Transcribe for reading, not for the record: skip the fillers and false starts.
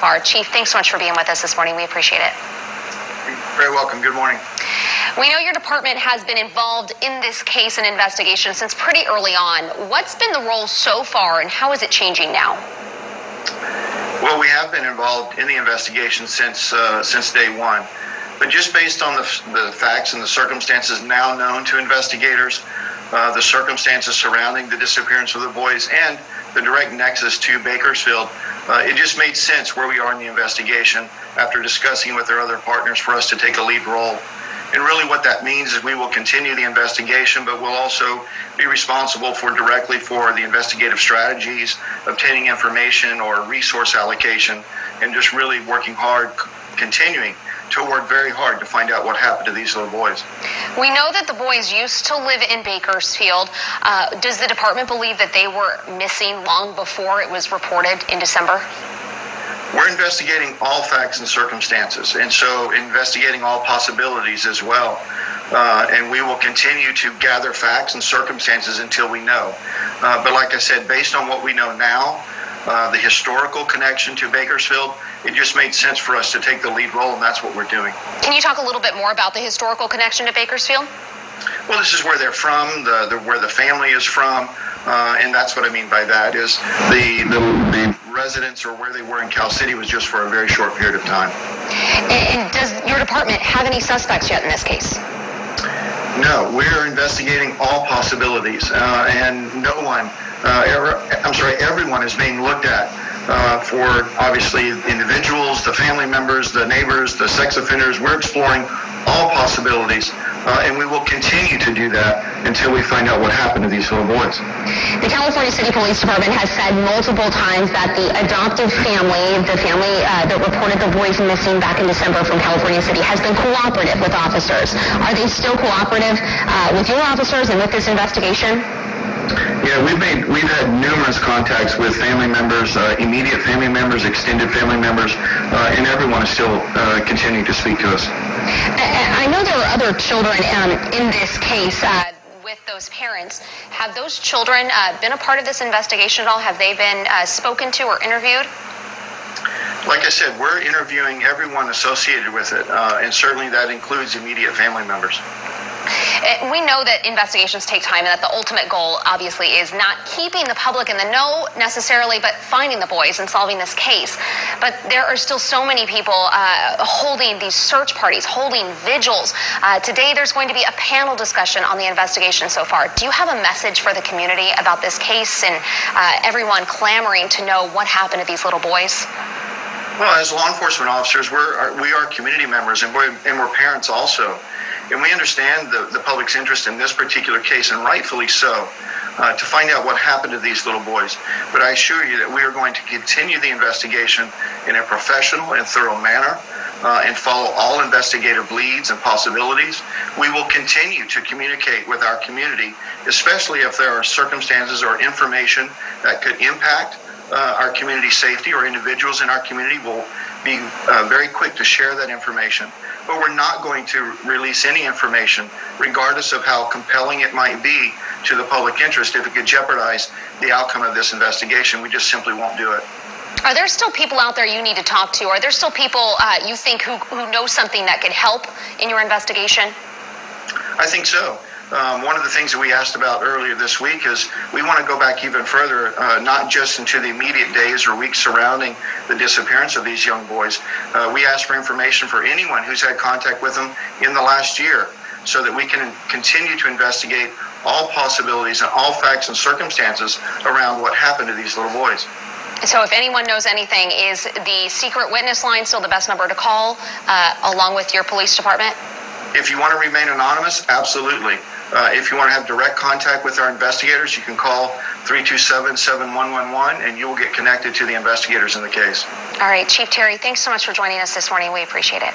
far. Chief, thanks so much for being with us this morning. We appreciate it. You're very welcome. Good morning. We know your department has been involved in this case and investigation since pretty early on. What's been the role so far, and how is it changing now? Well, we have been involved in the investigation since day one. But just based on the facts and the circumstances now known to investigators, the circumstances surrounding the disappearance of the boys, and the direct nexus to Bakersfield, it just made sense where we are in the investigation after discussing with our other partners for us to take a lead role. And really what that means is we will continue the investigation, but we'll also be responsible directly for the investigative strategies, obtaining information or resource allocation, and just really working hard, continuing to work very hard to find out what happened to these little boys. We know that the boys used to live in Bakersfield. Does the department believe that they were missing long before it was reported in December? We're investigating all facts and circumstances, and so investigating all possibilities as well. And we will continue to gather facts and circumstances until we know. But like I said, based on what we know now, the historical connection to Bakersfield, it just made sense for us to take the lead role, and that's what we're doing. Can you talk a little bit more about the historical connection to Bakersfield? Well, this is where they're from, where the family is from, and that's what I mean by that is the residence or where they were in Cal City was just for a very short period of time. And does your department have any suspects yet in this case? No, we're investigating all possibilities, and everyone is being looked at for obviously individuals, the family members, the neighbors, the sex offenders. We're exploring all possibilities, and we will continue to do that until we find out what happened to these little boys. The California City Police Department has said multiple times that the adoptive family, the family that reported the boys missing back in December from California City, has been cooperative with officers. Are they still cooperative with your officers and with this investigation? Yeah, we've had numerous contacts with family members, immediate family members, extended family members, and everyone is still continuing to speak to us. I know there are other children in this case with those parents. Have those children been a part of this investigation at all? Have they been spoken to or interviewed? Like I said, we're interviewing everyone associated with it, and certainly that includes immediate family members. We know that investigations take time and that the ultimate goal, obviously, is not keeping the public in the know necessarily, but finding the boys and solving this case. But there are still so many people holding these search parties, holding vigils. Today, there's going to be a panel discussion on the investigation so far. Do you have a message for the community about this case and everyone clamoring to know what happened to these little boys? Well, as law enforcement officers, we are community members, and we're parents also. And we understand the public's interest in this particular case, and rightfully so, to find out what happened to these little boys. But I assure you that we are going to continue the investigation in a professional and thorough manner and follow all investigative leads and possibilities. We will continue to communicate with our community, especially if there are circumstances or information that could impact our community safety, or individuals in our community will be very quick to share that information. But we're not going to release any information, regardless of how compelling it might be to the public interest. If it could jeopardize the outcome of this investigation, we just simply won't do it. Are there still people out there you need to talk to? Are there still people you think who know something that could help in your investigation? I think so. One of the things that we asked about earlier this week is we want to go back even further, not just into the immediate days or weeks surrounding the disappearance of these young boys. We asked for information for anyone who's had contact with them in the last year, so that we can continue to investigate all possibilities and all facts and circumstances around what happened to these little boys. So if anyone knows anything, is the secret witness line still the best number to call, along with your police department? If you want to remain anonymous, absolutely. If you want to have direct contact with our investigators, you can call 327-7111, and you will get connected to the investigators in the case. All right, Chief Terry, thanks so much for joining us this morning. We appreciate it.